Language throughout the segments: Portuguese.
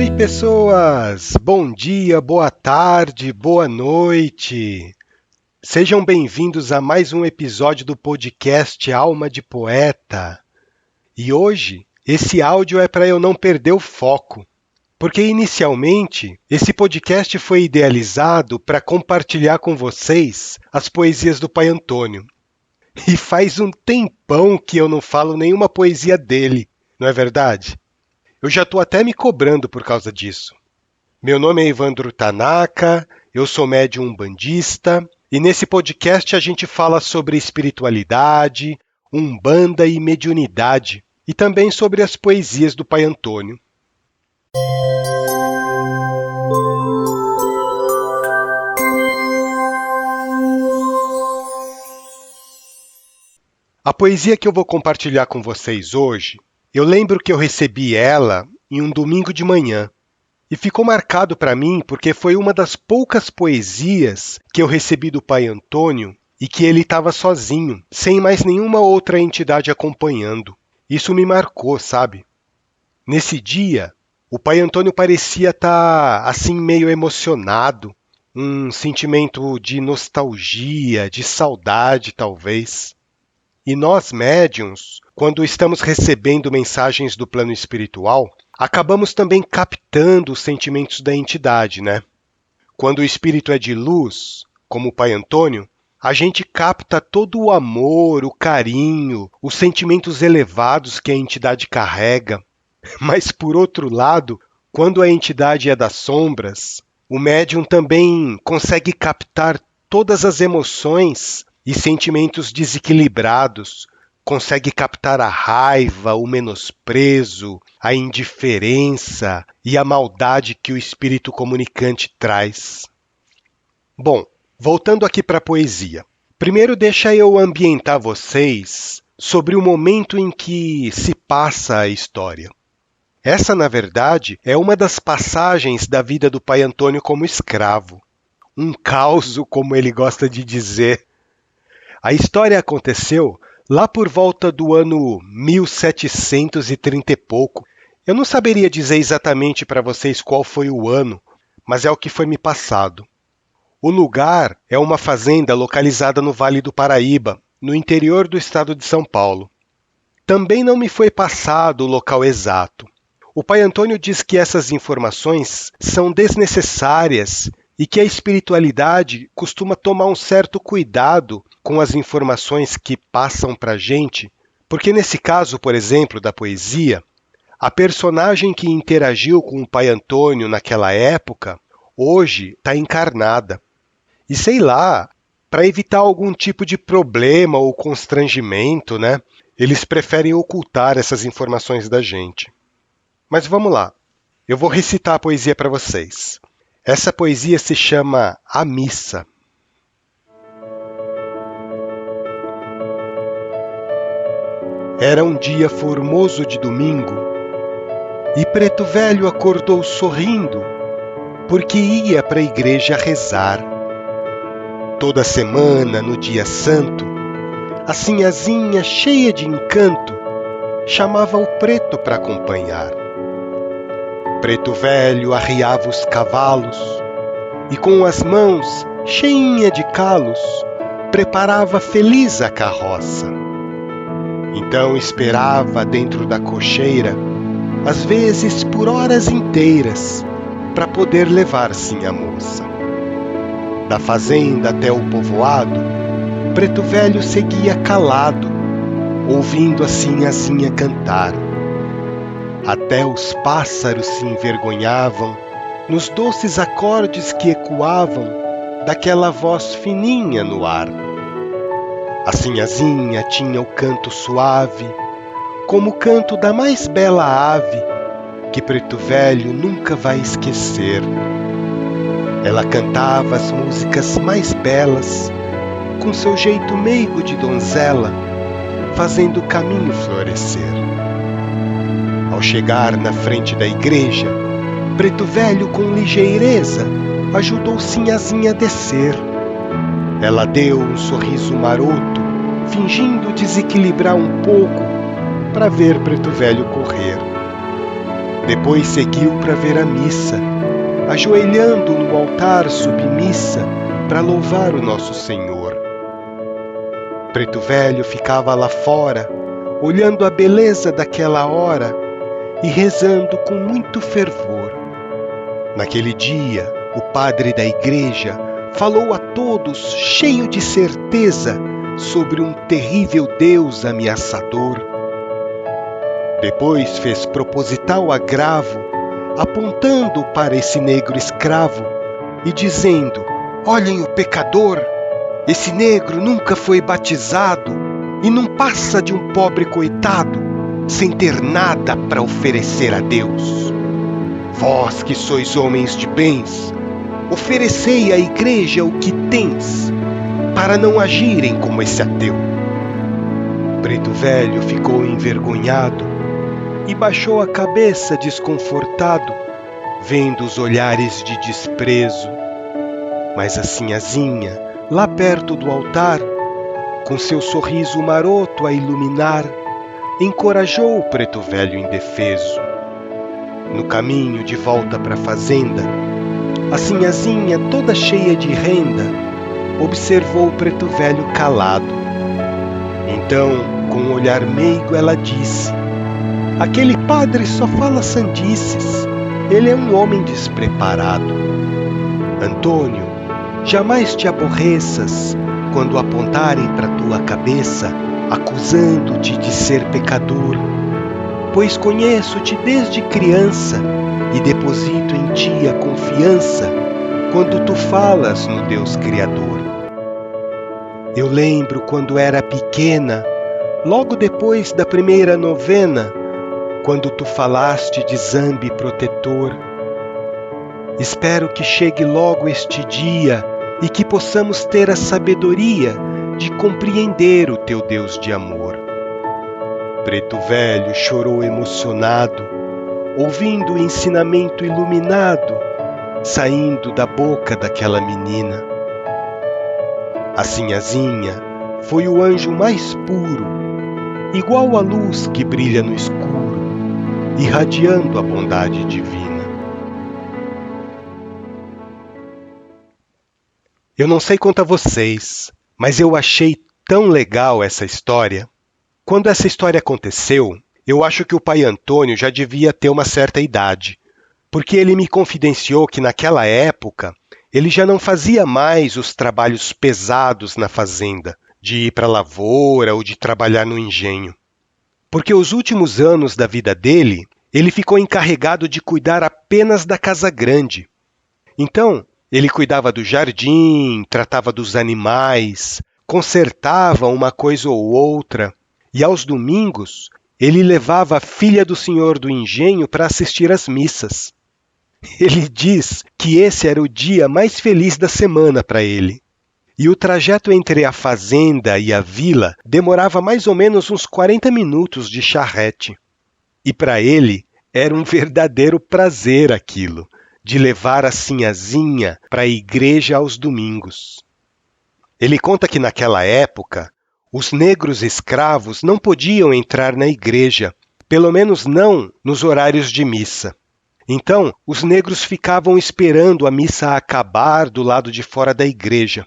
Oi, pessoas! Bom dia, boa tarde, boa noite! Sejam bem-vindos a mais um episódio do podcast Alma de Poeta. E hoje, esse áudio é para eu não perder o foco, porque inicialmente esse podcast foi idealizado para compartilhar com vocês as poesias do Pai Antônio. E faz um tempão que eu não falo nenhuma poesia dele, não é verdade? Eu já estou até me cobrando por causa disso. Meu nome é Evandro Tanaka, eu sou médium umbandista, e nesse podcast a gente fala sobre espiritualidade, umbanda e mediunidade, e também sobre as poesias do Pai Antônio. A poesia que eu vou compartilhar com vocês hoje, eu lembro que eu recebi ela em um domingo de manhã. E ficou marcado para mim porque foi uma das poucas poesias que eu recebi do Pai Antônio e que ele estava sozinho, sem mais nenhuma outra entidade acompanhando. Isso me marcou, sabe? Nesse dia, o Pai Antônio parecia estar assim meio emocionado, um sentimento de nostalgia, de saudade talvez. E nós médiuns, quando estamos recebendo mensagens do plano espiritual, acabamos também captando os sentimentos da entidade, né? Quando o espírito é de luz, como o Pai Antônio, a gente capta todo o amor, o carinho, os sentimentos elevados que a entidade carrega. Mas, por outro lado, quando a entidade é das sombras, o médium também consegue captar todas as emoções e sentimentos desequilibrados, consegue captar a raiva, o menosprezo, a indiferença e a maldade que o espírito comunicante traz. Bom, voltando aqui para a poesia. Primeiro deixa eu ambientar vocês sobre o momento em que se passa a história. Essa, na verdade, é uma das passagens da vida do Pai Antônio como escravo. Um caos, como ele gosta de dizer. A história aconteceu lá por volta do ano 1730 e pouco. Eu não saberia dizer exatamente para vocês qual foi o ano, mas é o que foi me passado. O lugar é uma fazenda localizada no Vale do Paraíba, no interior do estado de São Paulo. Também não me foi passado o local exato. O Pai Antônio diz que essas informações são desnecessárias e que a espiritualidade costuma tomar um certo cuidado com as informações que passam para a gente, porque nesse caso, por exemplo, da poesia, a personagem que interagiu com o Pai Antônio naquela época, hoje está encarnada. E sei lá, para evitar algum tipo de problema ou constrangimento, né, eles preferem ocultar essas informações da gente. Mas vamos lá, eu vou recitar a poesia para vocês. Essa poesia se chama A Missa. Era um dia formoso de domingo, e Preto Velho acordou sorrindo, porque ia para a igreja rezar. Toda semana, no dia santo, a sinhazinha cheia de encanto chamava o Preto para acompanhar. Preto Velho arriava os cavalos e com as mãos cheinha de calos preparava feliz a carroça. Então esperava dentro da cocheira, às vezes por horas inteiras, para poder levar sim a moça. Da fazenda até o povoado, Preto Velho seguia calado, ouvindo a sinhazinha cantar. Até os pássaros se envergonhavam nos doces acordes que ecoavam daquela voz fininha no ar. A sinhazinha tinha o canto suave, como o canto da mais bela ave, que Preto Velho nunca vai esquecer. Ela cantava as músicas mais belas, com seu jeito meigo de donzela, fazendo o caminho florescer. Ao chegar na frente da igreja, Preto Velho com ligeireza ajudou sinhazinha a descer. Ela deu um sorriso maroto, fingindo desequilibrar um pouco para ver Preto Velho correr. Depois seguiu para ver a missa, ajoelhando no altar submissa para louvar o nosso Senhor. Preto Velho ficava lá fora, olhando a beleza daquela hora e rezando com muito fervor. Naquele dia, o padre da igreja falou a todos, cheio de certeza, sobre um terrível Deus ameaçador. Depois fez proposital agravo, apontando para esse negro escravo e dizendo: olhem o pecador, esse negro nunca foi batizado e não passa de um pobre coitado, sem ter nada para oferecer a Deus. Vós que sois homens de bens, oferecei à igreja o que tens, para não agirem como esse ateu. Preto Velho ficou envergonhado e baixou a cabeça desconfortado, vendo os olhares de desprezo. Mas a sinhazinha, lá perto do altar, com seu sorriso maroto a iluminar, encorajou o Preto Velho indefeso. No caminho de volta para a fazenda, a sinhazinha, toda cheia de renda, observou o Preto Velho calado. Então, com um olhar meigo, ela disse: aquele padre só fala sandices, ele é um homem despreparado. Antônio, jamais te aborreças quando apontarem para tua cabeça, acusando-te de ser pecador, pois conheço-te desde criança e deposito em ti a confiança quando tu falas no Deus Criador. Eu lembro quando era pequena, logo depois da primeira novena, quando tu falaste de Zambi protetor. Espero que chegue logo este dia e que possamos ter a sabedoria de compreender o teu Deus de amor. Preto Velho chorou emocionado, ouvindo o ensinamento iluminado saindo da boca daquela menina. A sinhazinha foi o anjo mais puro, igual à luz que brilha no escuro, irradiando a bondade divina. Eu não sei quanto a vocês, mas eu achei tão legal essa história. Quando essa história aconteceu, eu acho que o pai Antônio já devia ter uma certa idade, porque ele me confidenciou que naquela época ele já não fazia mais os trabalhos pesados na fazenda, de ir para a lavoura ou de trabalhar no engenho. Porque os últimos anos da vida dele, ele ficou encarregado de cuidar apenas da casa grande. Então, ele cuidava do jardim, tratava dos animais, consertava uma coisa ou outra, e aos domingos ele levava a filha do senhor do engenho para assistir às missas. Ele diz que esse era o dia mais feliz da semana para ele. E o trajeto entre a fazenda e a vila demorava mais ou menos uns 40 minutos de charrete. E para ele era um verdadeiro prazer aquilo, de levar a sinhazinha para a igreja aos domingos. Ele conta que naquela época, os negros escravos não podiam entrar na igreja, pelo menos não nos horários de missa. Então, os negros ficavam esperando a missa acabar do lado de fora da igreja.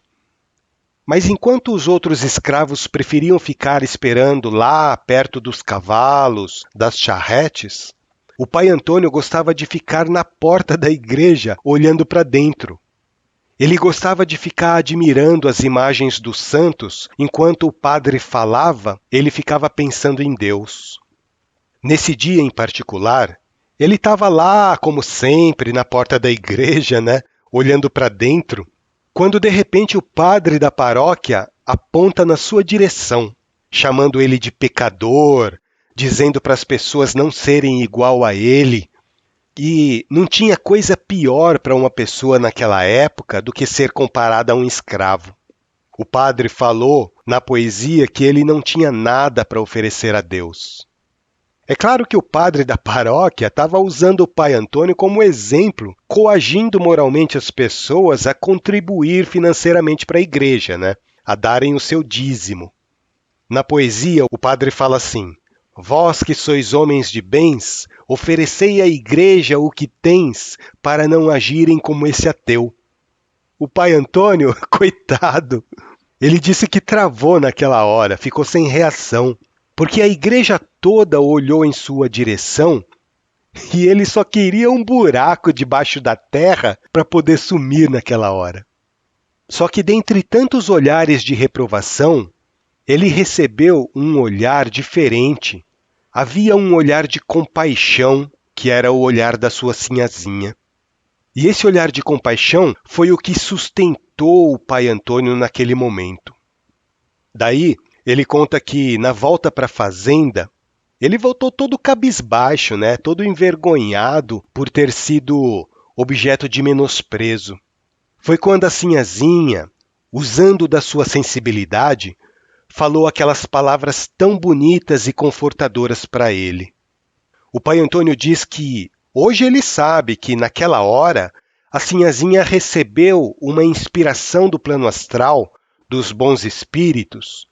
Mas enquanto os outros escravos preferiam ficar esperando lá perto dos cavalos, das charretes, o pai Antônio gostava de ficar na porta da igreja, olhando para dentro. Ele gostava de ficar admirando as imagens dos santos, enquanto o padre falava, ele ficava pensando em Deus. Nesse dia em particular, ele estava lá, como sempre, na porta da igreja, olhando para dentro, quando de repente o padre da paróquia aponta na sua direção, chamando ele de pecador, dizendo para as pessoas não serem igual a ele. E não tinha coisa pior para uma pessoa naquela época do que ser comparada a um escravo. O padre falou na poesia que ele não tinha nada para oferecer a Deus. É claro que o padre da paróquia estava usando o pai Antônio como exemplo, coagindo moralmente as pessoas a contribuir financeiramente para a igreja, a darem o seu dízimo. Na poesia, o padre fala assim: Vós que sois homens de bens, oferecei à igreja o que tens, para não agirem como esse ateu. O pai Antônio, coitado, ele disse que travou naquela hora, ficou sem reação, porque a igreja toda olhou em sua direção e ele só queria um buraco debaixo da terra para poder sumir naquela hora. Só que dentre tantos olhares de reprovação, ele recebeu um olhar diferente. Havia um olhar de compaixão, que era o olhar da sua sinhazinha. E esse olhar de compaixão foi o que sustentou o pai Antônio naquele momento. Daí, ele conta que na volta para a fazenda, ele voltou todo cabisbaixo, né? Todo envergonhado por ter sido objeto de menosprezo. Foi quando a sinhazinha, usando da sua sensibilidade, falou aquelas palavras tão bonitas e confortadoras para ele. O pai Antônio diz que hoje ele sabe que naquela hora a sinhazinha recebeu uma inspiração do plano astral, dos bons espíritos,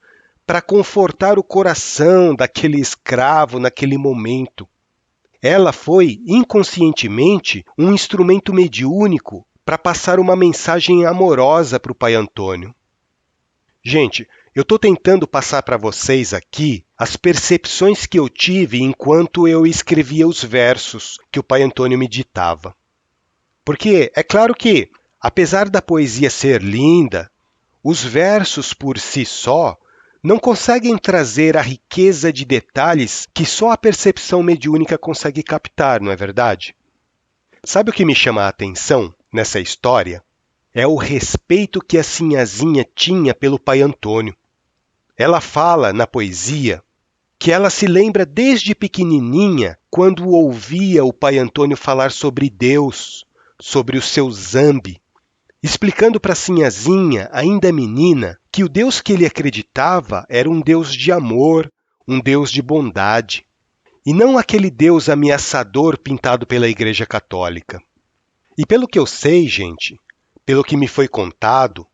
para confortar o coração daquele escravo naquele momento. Ela foi, inconscientemente, um instrumento mediúnico para passar uma mensagem amorosa para o pai Antônio. Gente, eu estou tentando passar para vocês aqui as percepções que eu tive enquanto eu escrevia os versos que o pai Antônio me ditava. Porque é claro que, apesar da poesia ser linda, os versos por si só não conseguem trazer a riqueza de detalhes que só a percepção mediúnica consegue captar, não é verdade? Sabe o que me chama a atenção nessa história? É o respeito que a sinhazinha tinha pelo pai Antônio. Ela fala na poesia que ela se lembra desde pequenininha quando ouvia o pai Antônio falar sobre Deus, sobre o seu Zambi, explicando para a sinhazinha, ainda menina, que o Deus que ele acreditava era um Deus de amor, um Deus de bondade, e não aquele Deus ameaçador pintado pela Igreja Católica. E pelo que eu sei, gente, pelo que me foi contado,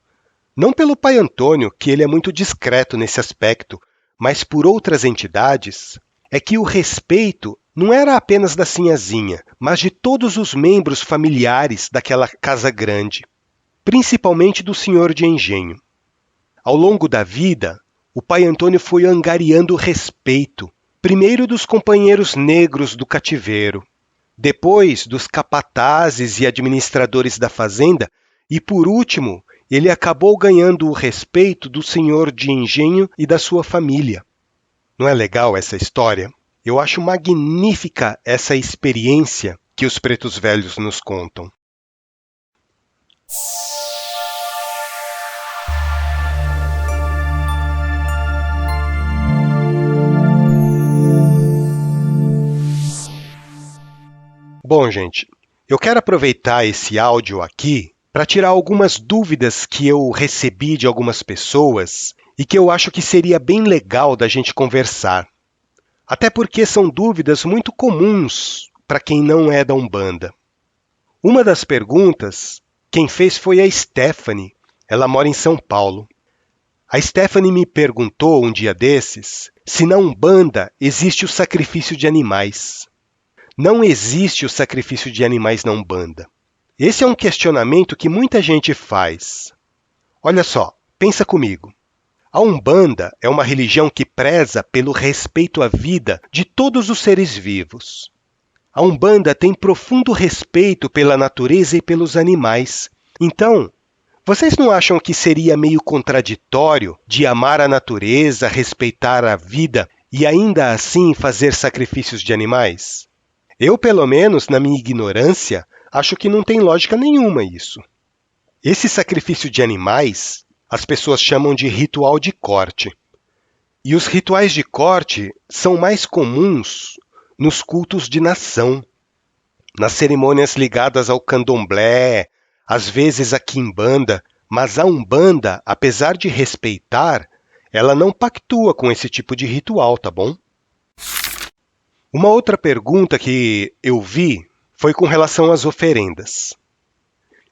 não pelo pai Antônio, que ele é muito discreto nesse aspecto, mas por outras entidades, é que o respeito não era apenas da sinhazinha, mas de todos os membros familiares daquela casa grande, principalmente do senhor de engenho. Ao longo da vida, o pai Antônio foi angariando respeito, primeiro dos companheiros negros do cativeiro, depois dos capatazes e administradores da fazenda, e por último, ele acabou ganhando o respeito do senhor de engenho e da sua família. Não é legal essa história? Eu acho magnífica essa experiência que os pretos velhos nos contam. Bom, gente, eu quero aproveitar esse áudio aqui para tirar algumas dúvidas que eu recebi de algumas pessoas e que eu acho que seria bem legal da gente conversar. Até porque são dúvidas muito comuns para quem não é da Umbanda. Uma das perguntas, quem fez foi a Stephanie. Ela mora em São Paulo. A Stephanie me perguntou um dia desses se na Umbanda existe o sacrifício de animais. Não existe o sacrifício de animais na Umbanda. Esse é um questionamento que muita gente faz. Olha só, pensa comigo. A Umbanda é uma religião que preza pelo respeito à vida de todos os seres vivos. A Umbanda tem profundo respeito pela natureza e pelos animais. Então, vocês não acham que seria meio contraditório de amar a natureza, respeitar a vida e ainda assim fazer sacrifícios de animais? Eu, pelo menos, na minha ignorância, acho que não tem lógica nenhuma isso. Esse sacrifício de animais, as pessoas chamam de ritual de corte. E os rituais de corte são mais comuns nos cultos de nação, nas cerimônias ligadas ao candomblé, às vezes a quimbanda, mas a Umbanda, apesar de respeitar, ela não pactua com esse tipo de ritual, tá bom? Uma outra pergunta que eu vi foi com relação às oferendas.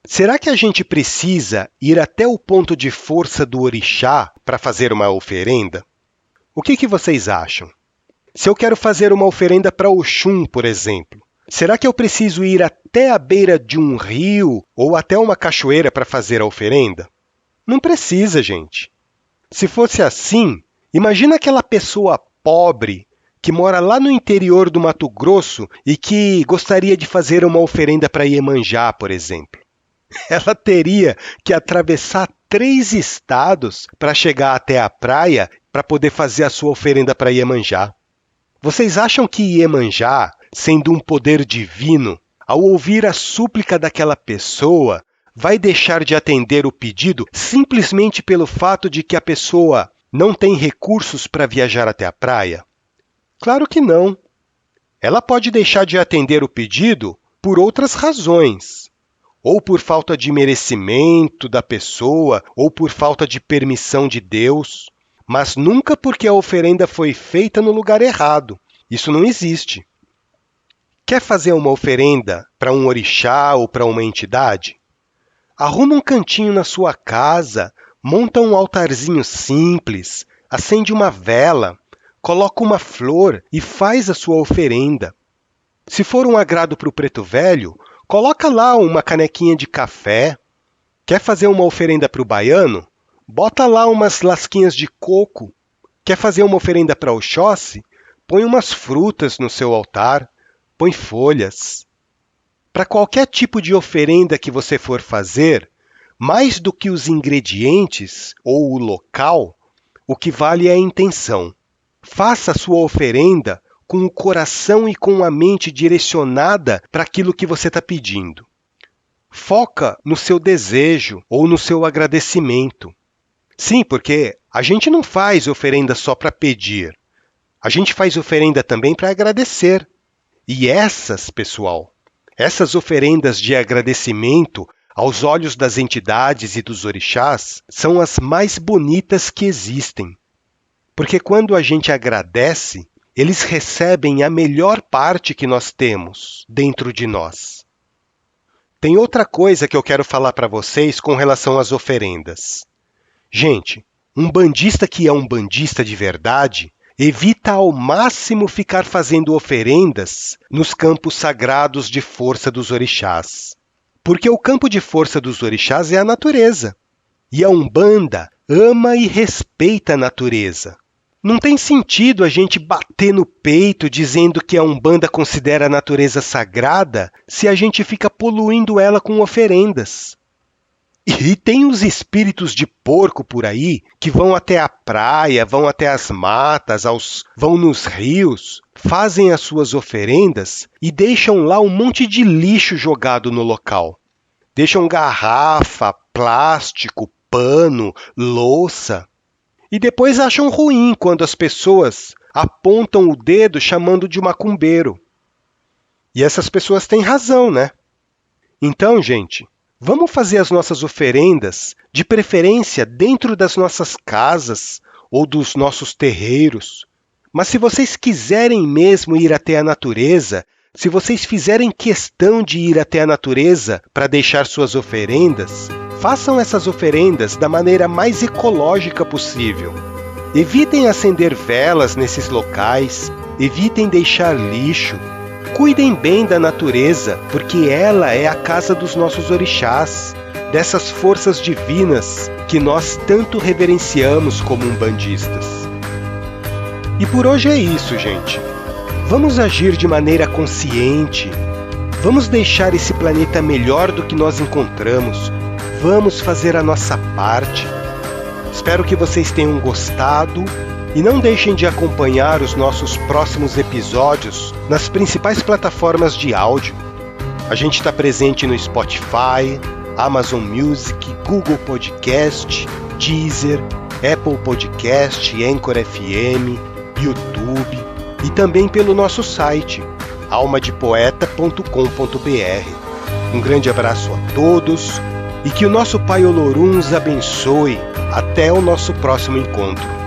Será que a gente precisa ir até o ponto de força do orixá para fazer uma oferenda? O que vocês acham? Se eu quero fazer uma oferenda para Oxum, por exemplo, será que eu preciso ir até a beira de um rio ou até uma cachoeira para fazer a oferenda? Não precisa, gente. Se fosse assim, imagina aquela pessoa pobre que mora lá no interior do Mato Grosso e que gostaria de fazer uma oferenda para Iemanjá, por exemplo. Ela teria que atravessar 3 estados para chegar até a praia para poder fazer a sua oferenda para Iemanjá. Vocês acham que Iemanjá, sendo um poder divino, ao ouvir a súplica daquela pessoa, vai deixar de atender o pedido simplesmente pelo fato de que a pessoa não tem recursos para viajar até a praia? Claro que não. Ela pode deixar de atender o pedido por outras razões, ou por falta de merecimento da pessoa, ou por falta de permissão de Deus, mas nunca porque a oferenda foi feita no lugar errado. Isso não existe. Quer fazer uma oferenda para um orixá ou para uma entidade? Arruma um cantinho na sua casa, monta um altarzinho simples, acende uma vela, coloca uma flor e faz a sua oferenda. Se for um agrado para o preto velho, coloca lá uma canequinha de café. Quer fazer uma oferenda para o baiano? Bota lá umas lasquinhas de coco. Quer fazer uma oferenda para Oxóssi? Põe umas frutas no seu altar. Põe folhas. Para qualquer tipo de oferenda que você for fazer, mais do que os ingredientes ou o local, o que vale é a intenção. Faça a sua oferenda com o coração e com a mente direcionada para aquilo que você está pedindo. Foca no seu desejo ou no seu agradecimento. Sim, porque a gente não faz oferenda só para pedir. A gente faz oferenda também para agradecer. E essas, pessoal, essas oferendas de agradecimento aos olhos das entidades e dos orixás são as mais bonitas que existem. Porque quando a gente agradece, eles recebem a melhor parte que nós temos dentro de nós. Tem outra coisa que eu quero falar para vocês com relação às oferendas. Gente, um bandista que é um bandista de verdade evita ao máximo ficar fazendo oferendas nos campos sagrados de força dos orixás. Porque o campo de força dos orixás é a natureza. E a Umbanda ama e respeita a natureza. Não tem sentido a gente bater no peito dizendo que a Umbanda considera a natureza sagrada se a gente fica poluindo ela com oferendas. E tem os espíritos de porco por aí que vão até a praia, vão até as matas, vão nos rios, fazem as suas oferendas e deixam lá um monte de lixo jogado no local. Deixam garrafa, plástico, pano, louça. E depois acham ruim quando as pessoas apontam o dedo chamando de macumbeiro. E essas pessoas têm razão, né? Então, gente, vamos fazer as nossas oferendas, de preferência dentro das nossas casas ou dos nossos terreiros. Mas se vocês quiserem mesmo ir até a natureza, se vocês fizerem questão de ir até a natureza para deixar suas oferendas, façam essas oferendas da maneira mais ecológica possível. Evitem acender velas nesses locais, evitem deixar lixo. Cuidem bem da natureza, porque ela é a casa dos nossos orixás, dessas forças divinas que nós tanto reverenciamos como umbandistas. E por hoje é isso, gente. Vamos agir de maneira consciente. Vamos deixar esse planeta melhor do que nós encontramos. Vamos fazer a nossa parte. Espero que vocês tenham gostado e não deixem de acompanhar os nossos próximos episódios nas principais plataformas de áudio. A gente está presente no Spotify, Amazon Music, Google Podcast, Deezer, Apple Podcast, Anchor FM, YouTube e também pelo nosso site, almadepoeta.com.br. Um grande abraço a todos e que o nosso Pai Olorum os abençoe. Até o nosso próximo encontro.